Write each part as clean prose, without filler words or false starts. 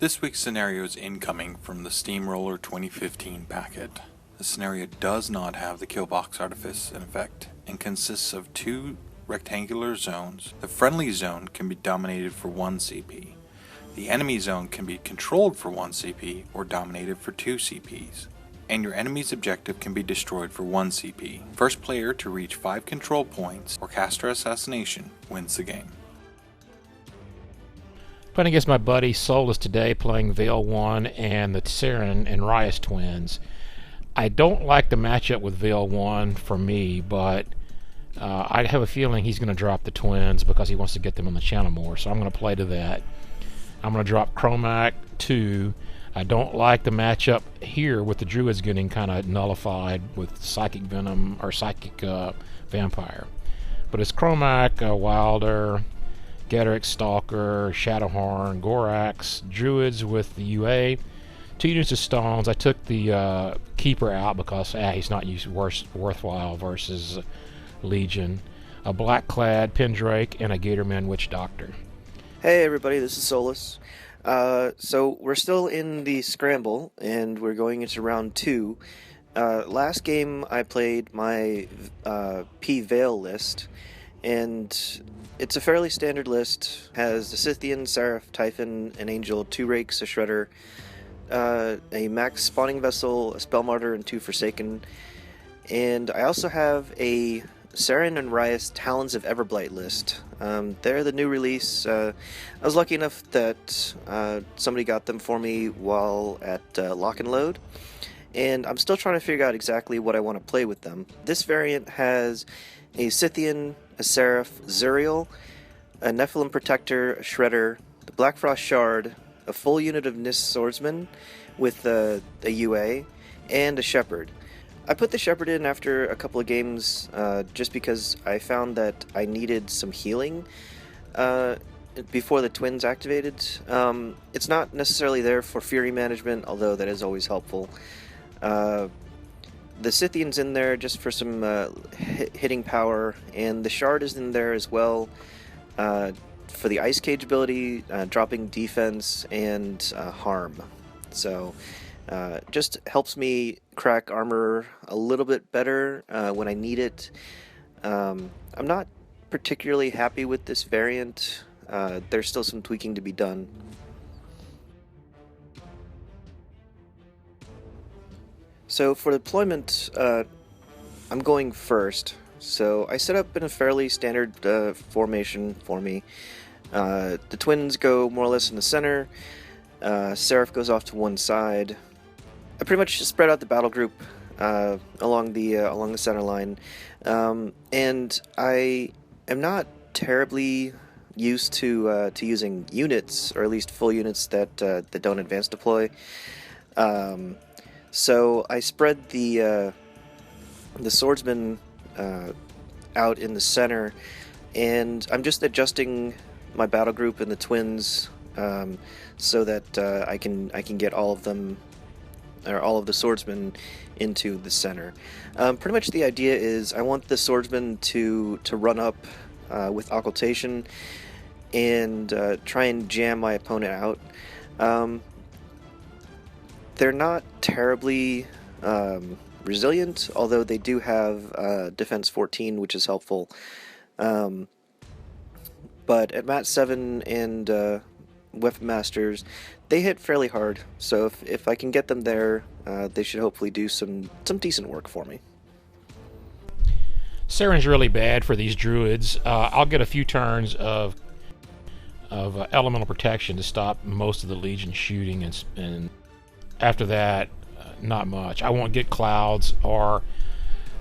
This week's scenario is incoming from the Steamroller 2015 packet. The scenario does not have the Killbox Artifice in effect and consists of two rectangular zones. The friendly zone can be dominated for 1 CP. The enemy zone can be controlled for 1 CP or dominated for 2 CPs. And your enemy's objective can be destroyed for 1 CP. First player to reach 5 control points or caster assassination wins the game. Playing against my buddy Solus today, playing Veil 1 and the E-Saeryn and E-Rhyas twins. I don't like the matchup with Veil 1 for me, but I have a feeling he's going to drop the twins because he wants to get them on the channel more, so I'm going to play to that. I'm going to drop E-Kromac 2. I don't like the matchup here with the Druids getting kind of nullified with Psychic Venom or Psychic Vampire. But it's E-Kromac, Wilder, Ghetorix, Stalker, Shadowhorn, Gorax, Druids with the UA, 2 units of stones. I took the Keeper out because he's not worthwhile versus Legion. A Blackclad Pendrake and a Gatorman Witch Doctor. Hey everybody, this is Solus. So we're still in the scramble, and we're going into round 2. Last game I played my P-Veil list, and it's a fairly standard list. Has the Scythean, Seraph, Typhon, an Angel, 2 Rakes, a Shredder, a Max Spawning Vessel, a Spellmartyr, and 2 Forsaken. And I also have a E-Saeryn and E-Rhyas Talons of Everblight list. They're the new release. I was lucky enough that somebody got them for me while at Lock and Load, and I'm still trying to figure out exactly what I want to play with them. This variant has a Scythean, a Seraph, Zuriel, a Nephilim Protector, a Shredder, the Blackfrost Shard, a full unit of Nis Swordsman with a UA, and a Shepherd. I put the Shepherd in after a couple of games just because I found that I needed some healing before the twins activated. It's not necessarily there for Fury management, although that is always helpful. The Scythian's in there just for some hitting power, and the Shard is in there as well for the Ice Cage ability, dropping defense and harm. So just helps me crack armor a little bit better when I need it. I'm not particularly happy with this variant. There's still some tweaking to be done. So for deployment, I'm going first. So I set up in a fairly standard formation for me. The twins go more or less in the center. Seraph goes off to one side. I pretty much spread out the battle group along the center line, and I am not terribly used to using units, or at least full units that don't advance deploy. So I spread the swordsman out in the center, and I'm just adjusting my battle group and the twins so that I can get all of them, or all of the swordsmen, into the center. Pretty much the idea is I want the swordsman to run up with occultation and try and jam my opponent out. They're not terribly resilient, although they do have defense 14, which is helpful. But at Mat 7 and Weapon Masters, they hit fairly hard, so if I can get them there, they should hopefully do some decent work for me. E-Saeryn's really bad for these Druids. I'll get a few turns of elemental protection to stop most of the Legion shooting, and after that, not much. I won't get clouds or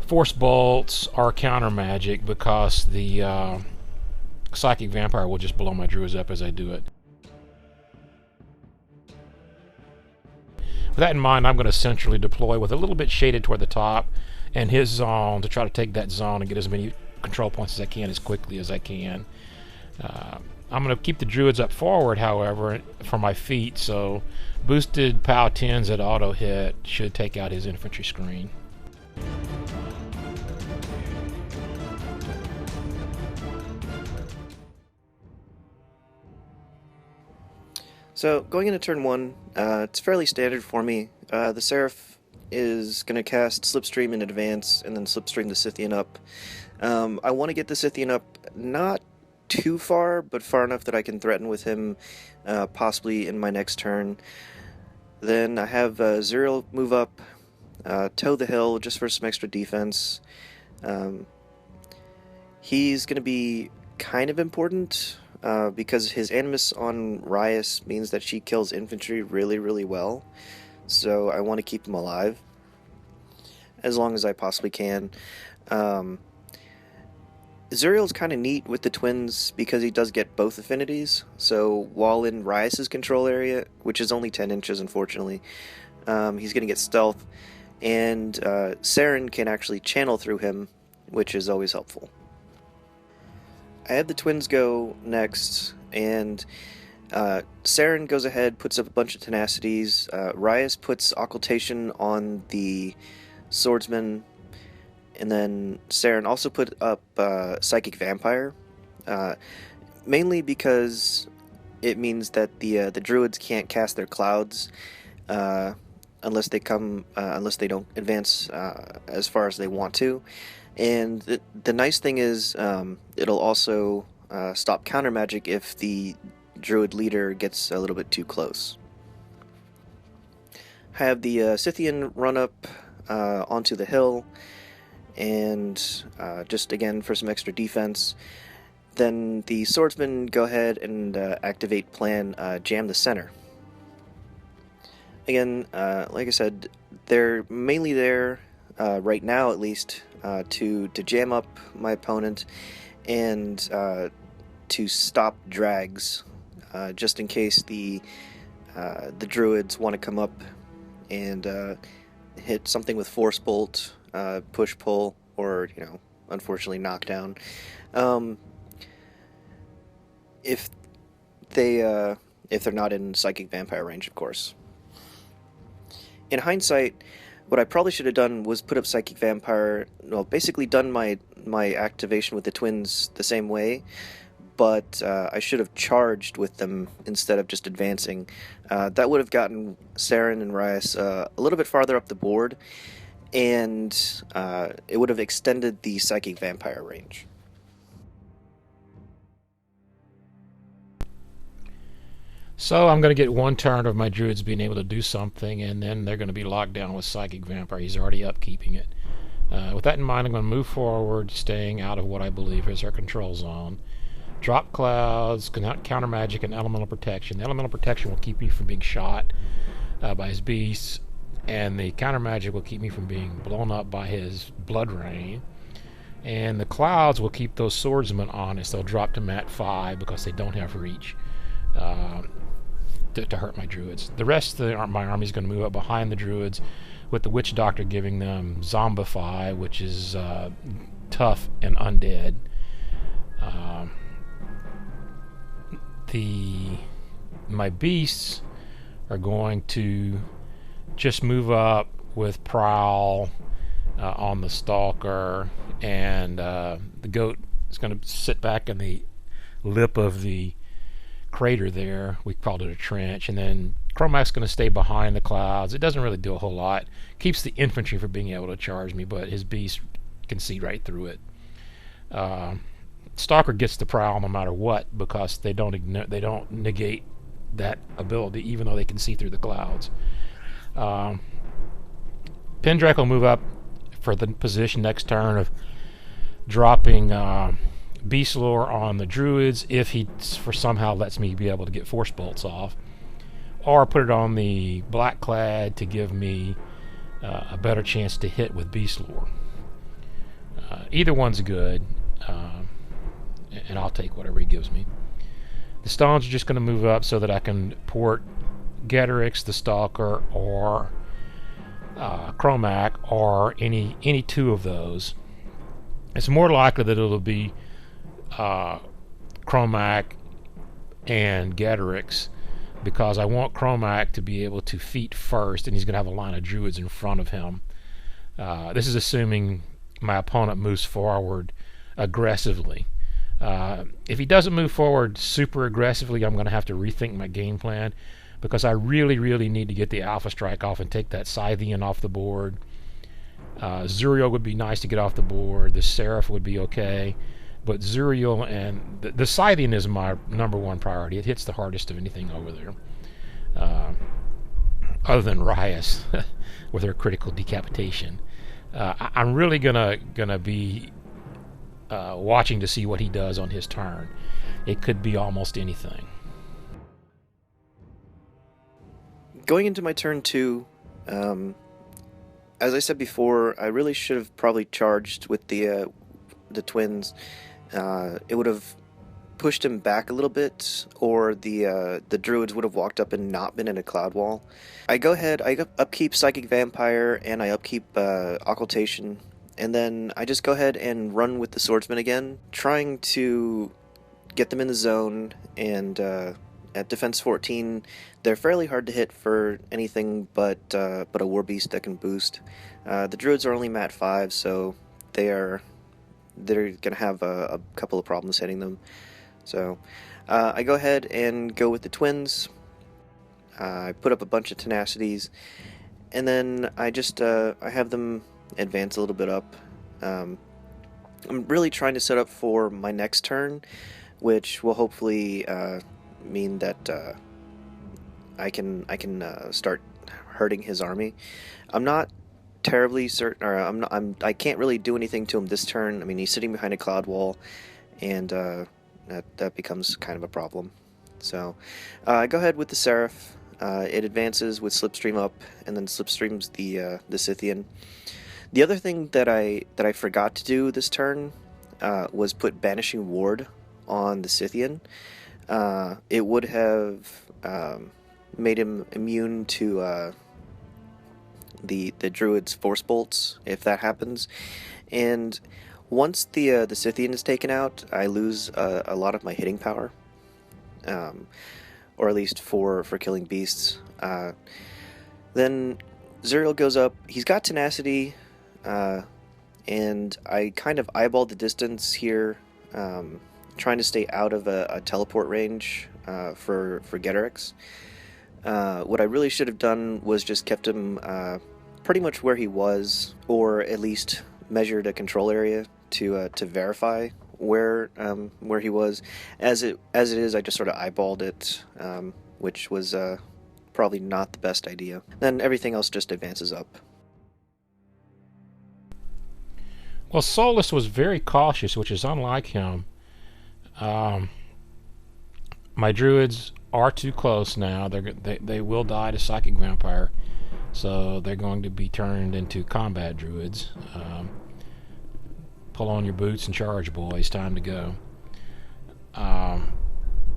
force bolts or counter magic because the Psychic Vampire will just blow my Druids up as I do it. With that in mind, I'm going to centrally deploy with a little bit shaded toward the top and his zone to try to take that zone and get as many control points as I can as quickly as I can. I'm going to keep the Druids up forward, however, for my feet, so boosted POW 10s at auto hit should take out his infantry screen. So going into turn 1, it's fairly standard for me. The Seraph is going to cast Slipstream in advance and then Slipstream the Scythean up. I want to get the Scythean up not too far, but far enough that I can threaten with him possibly in my next turn. Then I have Zuriel move up, toe the hill just for some extra defense. He's going to be kind of important because his Animus on E-Rhyas means that she kills infantry really, really well. So I want to keep him alive as long as I possibly can. Zuriel's kind of neat with the twins because he does get both affinities. So while in E-Rhyas' control area, which is only 10 inches unfortunately, he's going to get stealth, and E-Saeryn can actually channel through him, which is always helpful. I have the twins go next, and E-Saeryn goes ahead, puts up a bunch of tenacities. E-Rhyas puts occultation on the swordsman, and then E-Saeryn also put up Psychic Vampire, mainly because it means that the Druids can't cast their clouds unless they don't advance as far as they want to. And the nice thing is it'll also stop counter magic if the Druid leader gets a little bit too close. Have the Scythian run up onto the hill, and just again for some extra defense. Then the swordsman go ahead and activate plan Jam the Center. Again, like I said, they're mainly there right now at least to jam up my opponent and to stop drags, just in case the Druids want to come up and hit something with Force Bolt, push pull, or unfortunately knockdown. If they're not in Psychic Vampire range, of course. In hindsight, what I probably should have done was put up Psychic Vampire, basically done my activation with the twins the same way, but I should have charged with them instead of just advancing. That would have gotten E-Saeryn and E-Rhyas a little bit farther up the board, and it would have extended the Psychic Vampire range. So I'm going to get one turn of my Druids being able to do something, and then they're going to be locked down with Psychic Vampire. He's already up keeping it. With that in mind, I'm going to move forward, staying out of what I believe is our control zone. Drop clouds, counter magic, and elemental protection. The elemental protection will keep me from being shot by his beasts, and the counter magic will keep me from being blown up by his blood rain. And the clouds will keep those swordsmen honest. They'll drop to mat 5 because they don't have reach to hurt my Druids. The rest of my army is going to move up behind the Druids, with the Witch Doctor giving them Zombify, which is tough and undead. My beasts are going to just move up with Prowl on the Stalker, and the goat is going to sit back in the lip of the crater there. We called it a trench. And then E-Kromac's going to stay behind the clouds. It doesn't really do a whole lot. Keeps the infantry from being able to charge me, but his beast can see right through it. Stalker gets the Prowl no matter what, because they don't negate that ability, even though they can see through the clouds. Pendrake will move up for the position next turn of dropping Beast Lore on the Druids if he somehow lets me be able to get Force Bolts off, or put it on the Blackclad to give me a better chance to hit with Beast Lore. Either one's good, and I'll take whatever he gives me. The Stones are just going to move up so that I can port Ghetorix, the Stalker, or E-Kromac, or any two of those. It's more likely that it'll be E-Kromac and Ghetorix, because I want E-Kromac to be able to feat first, and he's going to have a line of Druids in front of him. This is assuming my opponent moves forward aggressively. If he doesn't move forward super aggressively, I'm going to have to rethink my game plan, because I really need to get the Alpha Strike off and take that Scythean off the board. Zuriel would be nice to get off the board. The Seraph would be okay. But Zuriel and the Scythean is my #1 priority. It hits the hardest of anything over there. Other than E-Rhyas with her critical decapitation. I'm really gonna be watching to see what he does on his turn. It could be almost anything. Going into my turn 2, as I said before, I really should have probably charged with the twins. It would have pushed him back a little bit, or the Druids would have walked up and not been in a cloud wall. I go ahead, I upkeep Psychic Vampire, and I upkeep Occultation, and then I just go ahead and run with the Swordsman again, trying to get them in the zone. And at defense 14, they're fairly hard to hit for anything but a War Beast that can boost. The Druids are only mat 5, so they're going to have a couple of problems hitting them. So I go ahead and go with the twins. I put up a bunch of tenacities, and then I just I have them advance a little bit up. I'm really trying to set up for my next turn, which will hopefully mean that I can start hurting his army. I'm not terribly certain, or I can't really do anything to him this turn. I mean, he's sitting behind a cloud wall, and that becomes kind of a problem. So I go ahead with the Seraph. It advances with Slipstream up, and then Slipstreams the Scythean. The other thing that I forgot to do this turn was put Banishing Ward on the Scythean. It would have made him immune to the Druid's Force Bolts if that happens. And once the Scythean is taken out, I lose a lot of my hitting power, or at least for killing beasts. Then Zuriel goes up. He's got tenacity, and I kind of eyeballed the distance here, trying to stay out of a teleport range for Ghetorix. What I really should have done was just kept him pretty much where he was, or at least measured a control area to verify where he was. As it is, I just sort of eyeballed it, which was probably not the best idea. Then everything else just advances up. Well, Solus was very cautious, which is unlike him. My Druids are too close now. They will die to Psychic Vampire, so they're going to be turned into combat Druids. Pull on your boots and charge, boys. Time to go.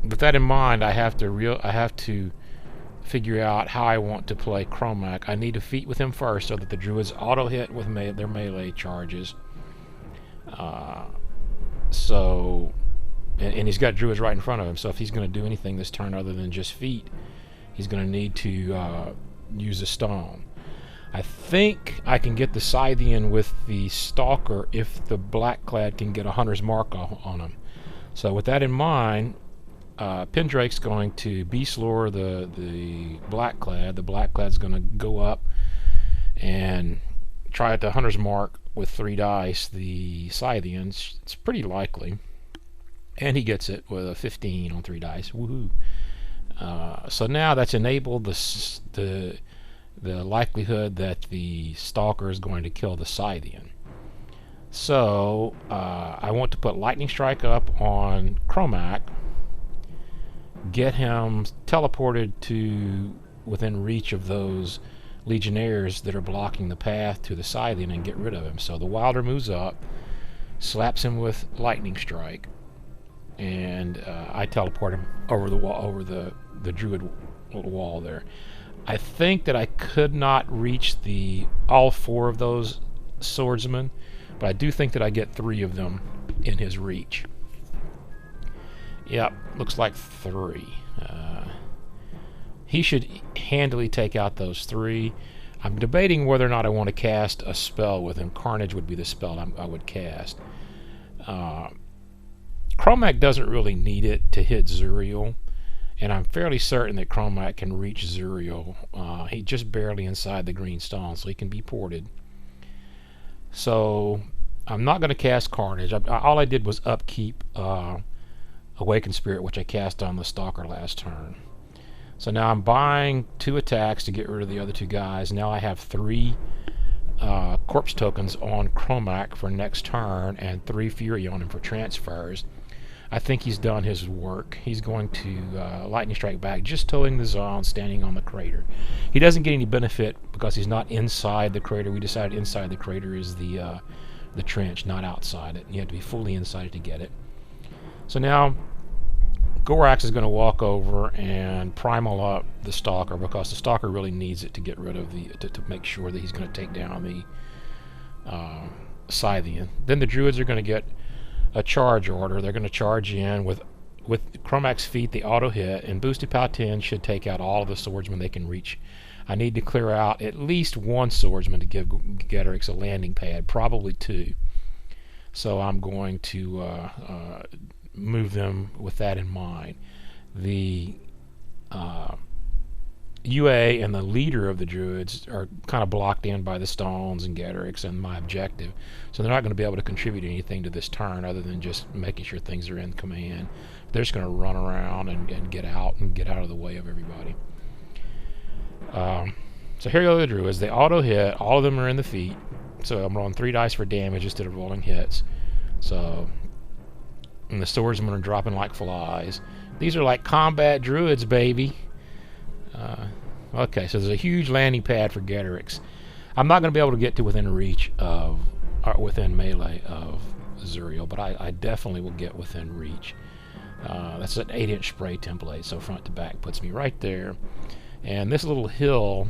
With that in mind, I have to figure out how I want to play E-Kromac. I need to feat with him first so that the Druids auto hit with their melee charges. And he's got Druids right in front of him, so if he's going to do anything this turn other than just feat, he's going to need to use a stone. I think I can get the Scythean with the Stalker if the Blackclad can get a Hunter's Mark on him. So with that in mind, Pendrake's going to Beast Lore the Blackclad. The Blackclad's going to go up and try at the Hunter's Mark with 3 dice. The Scythean, it's pretty likely. And he gets it with a 15 on 3 dice. Woohoo! So now that's enabled the likelihood that the Stalker is going to kill the Scythean. So I want to put Lightning Strike up on E-Kromac, get him teleported to within reach of those Legionnaires that are blocking the path to the Scythean, and get rid of him. So the Wilder moves up, slaps him with Lightning Strike, and I teleport him over the wall, over the Druid wall there. I think that I could not reach all 4 of those swordsmen, but I do think that I get 3 of them in his reach. Yep, looks like 3. He should handily take out those 3. I'm debating whether or not I want to cast a spell with him. Carnage would be the spell I would cast. E-Kromac doesn't really need it to hit Zuriel, and I'm fairly certain that E-Kromac can reach Zuriel. He's just barely inside the green stone, so he can be ported. So I'm not going to cast Carnage. All I did was upkeep Awakened Spirit, which I cast on the Stalker last turn. So now I'm buying 2 attacks to get rid of the other 2 guys. Now I have 3 corpse tokens on E-Kromac for next turn and 3 Fury on him for transfers. I think he's done his work. He's going to Lightning Strike back, just towing the zone, standing on the crater. He doesn't get any benefit because he's not inside the crater. We decided inside the crater is the trench, not outside it. You have to be fully inside it to get it. So now Gorax is going to walk over and primal up the Stalker, because the Stalker really needs it to get rid of to make sure that he's going to take down the Scythean. Then the Druids are going to get a charge order. They're going to charge in with E-Kromac's feet, the auto hit, and Boosted Pow 10 should take out all of the swordsmen they can reach. I need to clear out at least 1 swordsman to give Ghetorix a landing pad, probably 2. So I'm going to move them with that in mind. The UA and the leader of the Druids are kind of blocked in by the stones and Ghetorix and my objective, so they're not going to be able to contribute anything to this turn other than just making sure things are in command. They're just going to run around and get out of the way of everybody. So here go the Druids. They auto hit. All of them are in the feet, so I'm rolling 3 dice for damage instead of rolling hits. So, and the swordsmen are dropping like flies. These are like combat Druids, baby. Okay, so there's a huge landing pad for Ghetorix. I'm not going to be able to get to within reach of, or within melee of Zuriel, but I definitely will get within reach. That's an 8-inch spray template, so front to back puts me right there. And this little hill,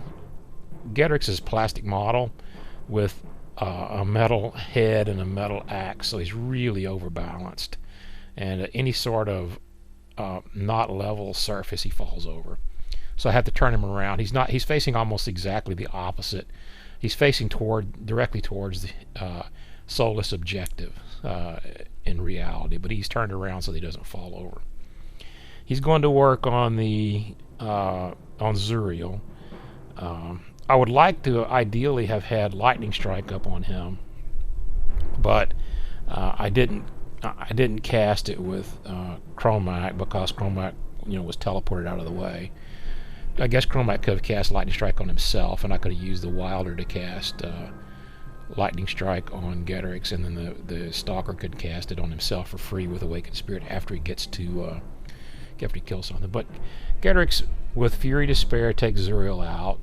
Ghetorix's plastic model with a metal head and a metal axe, so he's really overbalanced. And any sort of not level surface he falls over. So I have to turn him around. He's facing almost exactly the opposite. He's facing directly towards the soulless objective in reality, but he's turned around so that he doesn't fall over. He's going to work on the on Zuriel. I would like to ideally have had Lightning Strike up on him, but I didn't cast it with E-Kromac because E-Kromac, was teleported out of the way. I guess E-Kromac could have cast Lightning Strike on himself, and I could have used the Wilder to cast Lightning Strike on Ghetorix, and then the Stalker could cast it on himself for free with Awakened Spirit after he gets to after he kills something. But Ghetorix, with Fury to spare, takes Zuriel out.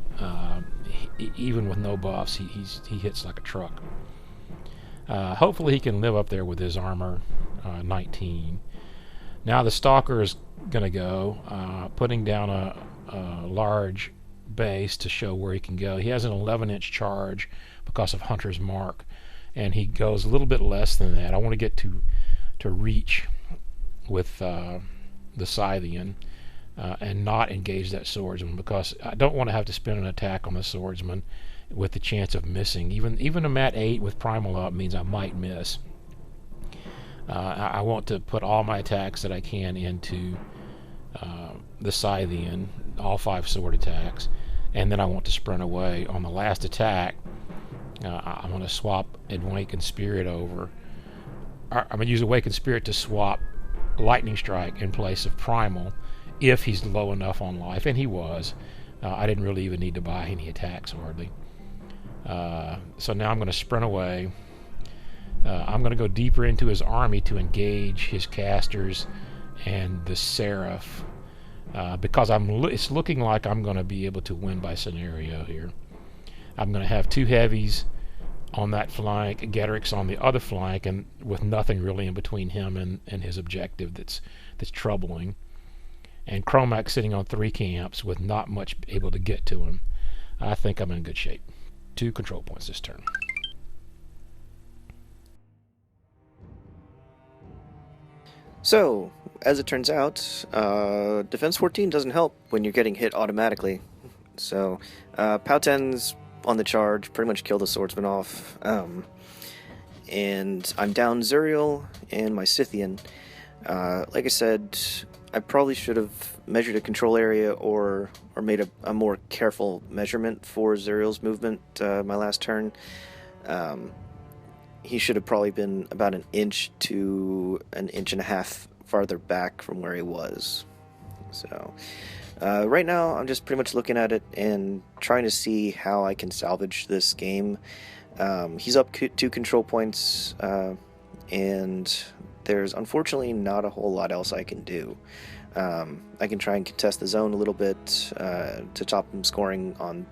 Even with no buffs, he hits like a truck. Hopefully he can live up there with his armor 19. Now the Stalker is going to go, putting down a large base to show where he can go. He has an 11-inch charge because of Hunter's Mark, and he goes a little bit less than that. I want to get to reach with the Scythean and not engage that swordsman, because I don't want to have to spend an attack on the swordsman with the chance of missing. Even a mat 8 with primal up means I might miss. I want to put all my attacks that I can into the Scythean, all 5 sword attacks, and then I want to sprint away. On the last attack, I'm going to swap Awakened Spirit over. I'm going to use Awakened Spirit to swap Lightning Strike in place of primal if he's low enough on life, and he was. I didn't really even need to buy any attacks hardly. So now I'm going to sprint away. I'm going to go deeper into his army to engage his casters and the Seraph, because it's looking like I'm going to be able to win by scenario here. I'm going to have 2 heavies on that flank, Ghetorix on the other flank, and with nothing really in between him and his objective that's troubling. And E-Kromac sitting on 3 camps with not much able to get to him. I think I'm in good shape. 2 control points this turn. So, as it turns out, Defense 14 doesn't help when you're getting hit automatically. So, Pow 10's on the charge, pretty much kill the swordsman off. And I'm down Zuriel and my Scythean. Like I said, I probably should have measured a control area or made a more careful measurement for Zuriel's movement my last turn. He should have probably been about an inch to an inch and a half farther back from where he was. So right now I'm just pretty much looking at it and trying to see how I can salvage this game. He's up 2 control points, and there's unfortunately not a whole lot else I can do. I can try and contest the zone a little bit to top him scoring on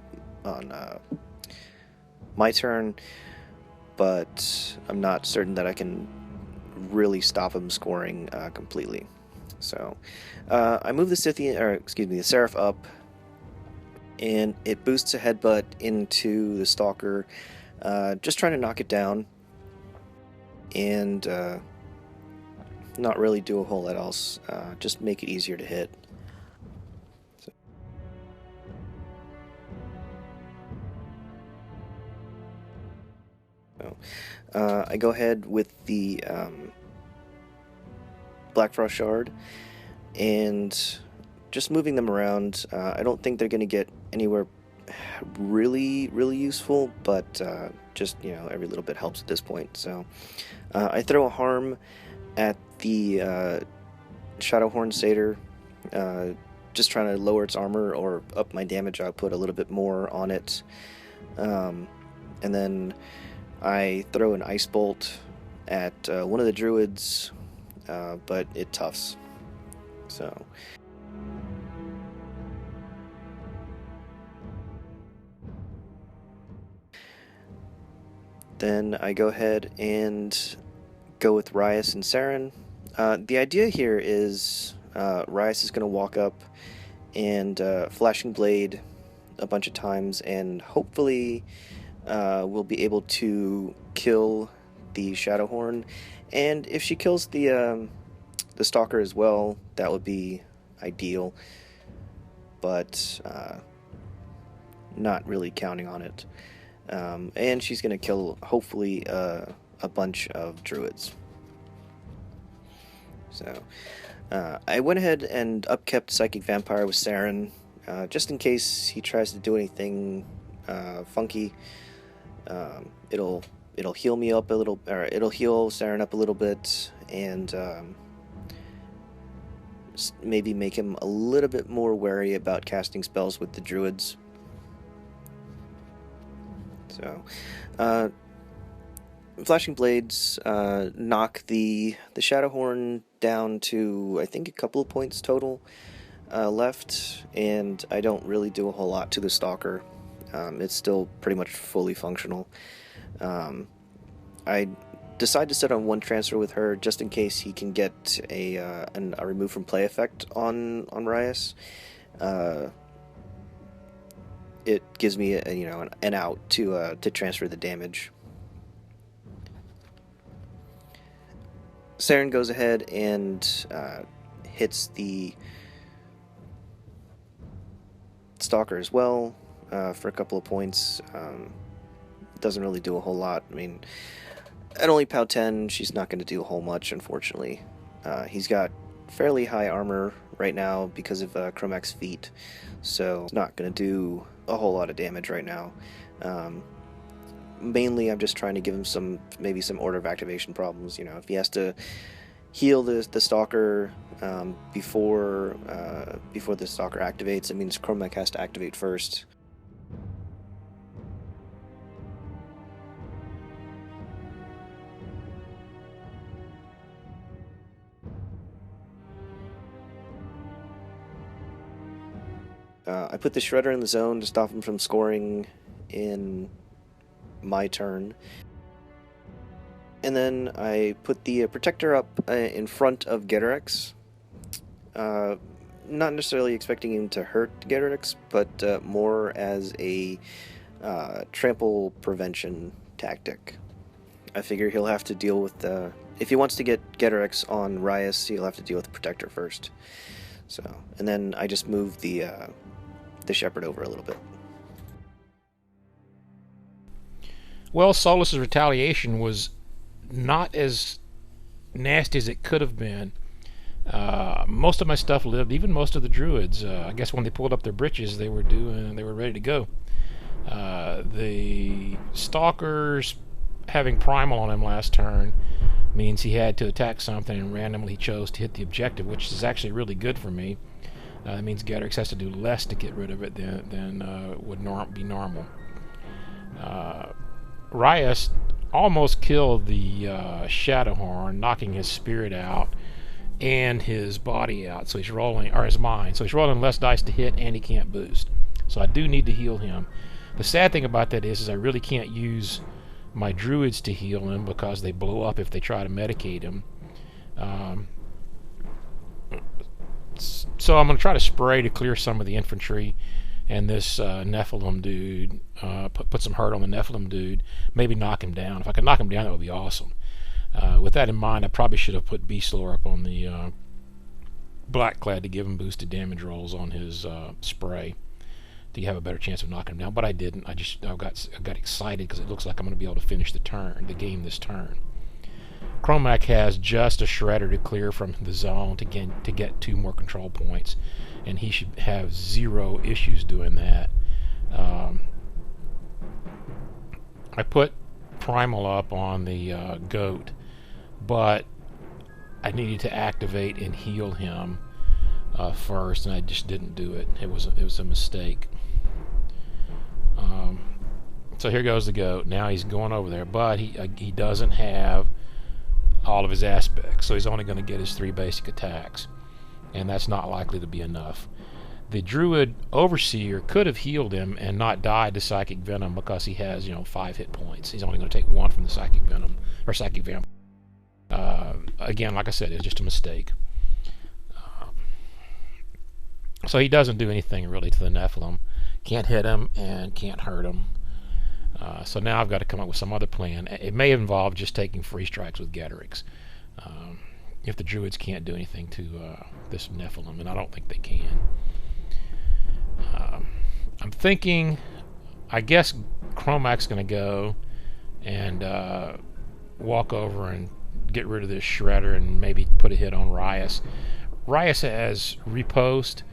my turn, but I'm not certain that I can really stop him scoring completely. So I move the the Seraph up, and it boosts a headbutt into the Stalker, just trying to knock it down, and not really do a whole lot else, just make it easier to hit. I go ahead with the Blackfrost Shard, and just moving them around. I don't think they're going to get anywhere really useful, but just, you know, every little bit helps at this point. So I throw a harm at the Shadowhorn Satyr, just trying to lower its armor or up my damage output a little bit more on it. And then I throw an Ice Bolt at one of the Druids, but it toughs. So then I go ahead and go with E-Rhyas and E-Saeryn. The idea here is E-Rhyas is going to walk up and Flashing Blade a bunch of times, and hopefully we'll be able to kill the Shadowhorn. And if she kills the Stalker as well, that would be ideal, but not really counting on it. And she's going to kill, hopefully, a bunch of Druids. So I went ahead and upkept Psychic Vampire with E-Saeryn, just in case he tries to do anything funky. It'll heal me up a little, or it'll heal E-Saeryn up a little bit, and maybe make him a little bit more wary about casting spells with the Druids. So, Flashing Blades knock the Shadowhorn down to, I think, a couple of points total left, and I don't really do a whole lot to the Stalker. It's still pretty much fully functional. I decide to set on 1 transfer with her just in case he can get a remove from play effect on E-Rhyas. It gives me an out to transfer the damage. E-Saeryn goes ahead and hits the Stalker as well for a couple of points. Doesn't really do a whole lot. I mean, at only POW 10, she's not going to do a whole much, unfortunately. He's got fairly high armor right now because of E-Kromac's feat, so it's not going to do a whole lot of damage right now. Mainly, I'm just trying to give him maybe some order of activation problems. You know, if he has to heal the Stalker before the Stalker activates, it means E-Kromac has to activate first. I put the Shredder in the zone to stop him from scoring in my turn. And then I put the Protector up in front of Ghetorix. Not necessarily expecting him to hurt Ghetorix, but more as a trample prevention tactic. I figure he'll have to deal with if he wants to get Ghetorix on E-Rhyas, he'll have to deal with the Protector first. So, and then I just moved the Shepherd over a little bit. Well, Solus's retaliation was not as nasty as it could have been. Most of my stuff lived, even most of the Druids. I guess when they pulled up their britches, they were ready to go. The Stalkers having Primal on him last turn means he had to attack something and randomly chose to hit the objective, which is actually really good for me. It means Ghetorix has to do less to get rid of it than would be normal. E-Rhyas almost killed the Shadowhorn, knocking his spirit out and his body out, so he's rolling, or his mind, so he's rolling less dice to hit, and he can't boost. So I do need to heal him. The sad thing about that is I really can't use my Druids to heal him because they blow up if they try to medicate him. So I'm going to try to spray to clear some of the infantry, and this Nephilim dude, put some hurt on the Nephilim dude, maybe knock him down. If I could knock him down, that would be awesome. With that in mind, I probably should have put Beast Lore up on the Blackclad to give him boosted damage rolls on his spray to have a better chance of knocking him down, but I didn't. I got excited because it looks like I'm going to be able to finish the game this turn. E-Kromac has just a shredder to clear from the zone to get 2 more control points, and he should have 0 issues doing that. I put Primal up on the goat, but I needed to activate and heal him first, and I just didn't do it. It was a mistake. So here goes the goat. Now he's going over there, but he doesn't have all of his aspects, so he's only going to get his 3 basic attacks, and that's not likely to be enough. The Druid Overseer could have healed him and not died to Psychic Venom because he has 5 hit points. He's only going to take 1 from the Psychic Venom or Psychic Vamp. Again, like I said, it's just a mistake. So he doesn't do anything really to the Nephilim. Can't hit him and can't hurt him. So now I've got to come up with some other plan. It may involve just taking free strikes with Ghetorix if the Druids can't do anything to this Nephilim, and I don't think they can. I'm thinking, I guess E-Kromac's going to go and walk over and get rid of this shredder and maybe put a hit on E-Rhyas. E-Rhyas has riposte,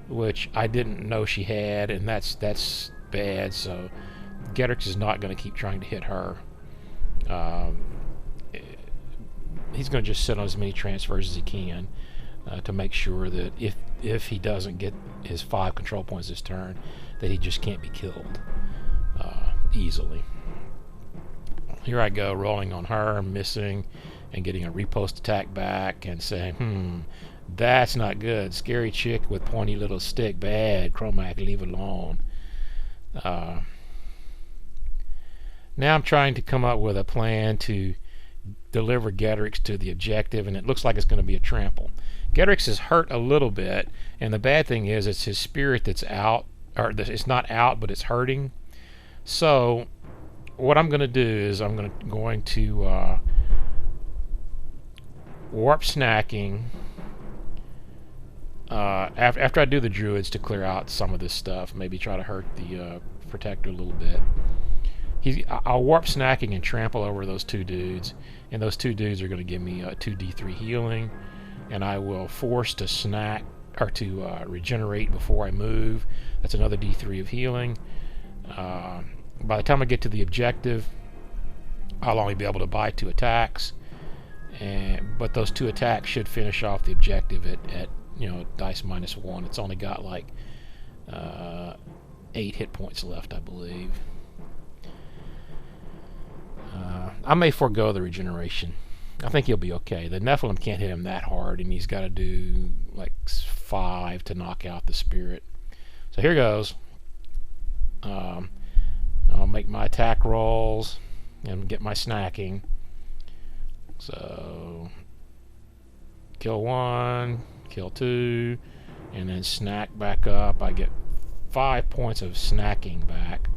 which I didn't know she had, and that's bad, so Ghetorix is not going to keep trying to hit her. He's going to just sit on as many transfers as he can to make sure that if he doesn't get his 5 control points this turn, that he just can't be killed easily. Here I go, rolling on her, missing, and getting a riposte attack back, and saying, that's not good. Scary chick with pointy little stick. Bad. E-Kromac, leave alone. Now I'm trying to come up with a plan to deliver Ghetorix to the objective, and it looks like it's going to be a trample. Ghetorix is hurt a little bit, and the bad thing is it's his spirit that's out, or it's not out, but it's hurting. So what I'm going to do is I'm going to warp snacking after I do the Druids to clear out some of this stuff. Maybe try to hurt the Protector a little bit. I'll warp snacking and trample over those 2 dudes, and those 2 dudes are going to give me 2d3 healing, and I will force to snack or to regenerate before I move. That's another d3 of healing. By the time I get to the objective, I'll only be able to buy 2 attacks, but those 2 attacks should finish off the objective at dice -1. It's only got like 8 hit points left, I believe. I may forego the regeneration. I think he'll be okay. The Nephilim can't hit him that hard, and he's got to do like 5 to knock out the spirit. So here goes. I'll make my attack rolls and get my snacking. So kill 1, kill 2, and then snack back up. I get 5 points of snacking back.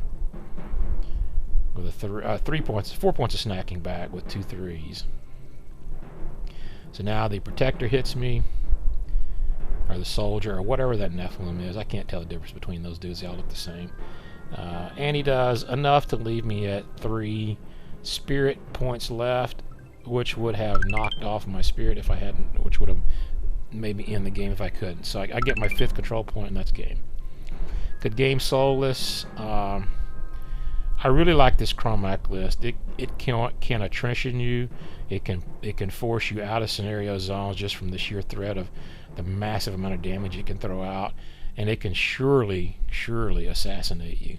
With 4 points of snacking back with 2 3s. So now the Protector hits me, or the Soldier, or whatever that Nephilim is. I can't tell the difference between those dudes. They all look the same. And he does enough to leave me at 3 spirit points left, which would have knocked off my spirit if I hadn't, which would have maybe end the game if I couldn't. So I get my 5th control point, and that's game. Could game Soulless. I really like this E-Kromac list. It can attrition you. It can force you out of scenario zones just from the sheer threat of the massive amount of damage it can throw out, and it can surely assassinate you.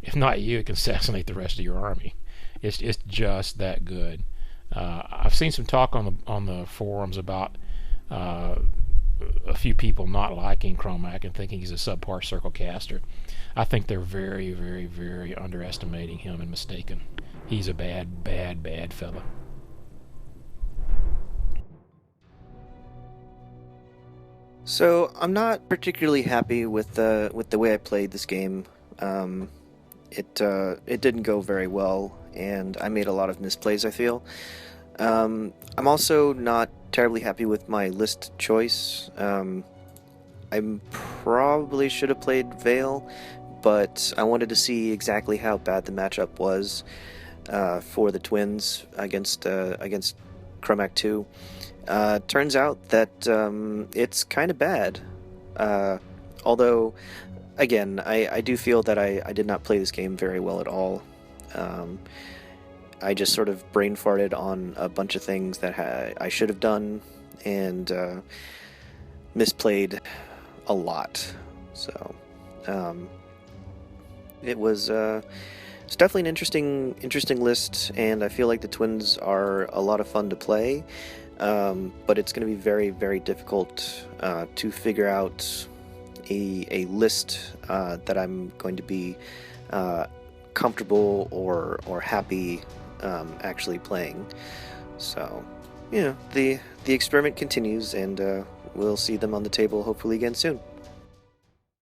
If not you, it can assassinate the rest of your army. It's just that good. I've seen some talk on the forums about a few people not liking E-Kromac and thinking he's a subpar circle caster. I think they're very, very, very underestimating him and mistaken. He's a bad fella. So I'm not particularly happy with the way I played this game. It didn't go very well, and I made a lot of misplays, I feel. I'm also not terribly happy with my list choice. I probably should have played Veil, but I wanted to see exactly how bad the matchup was for the twins against E-Kromac 2. Turns out that it's kind of bad. Although, again, I do feel that I did not play this game very well at all. I just sort of brain farted on a bunch of things that I should have done, and misplayed a lot. So it's definitely an interesting list, and I feel like the twins are a lot of fun to play. But it's going to be very, very difficult to figure out a list that I'm going to be comfortable or happy actually playing. So, the experiment continues, and we'll see them on the table hopefully again soon.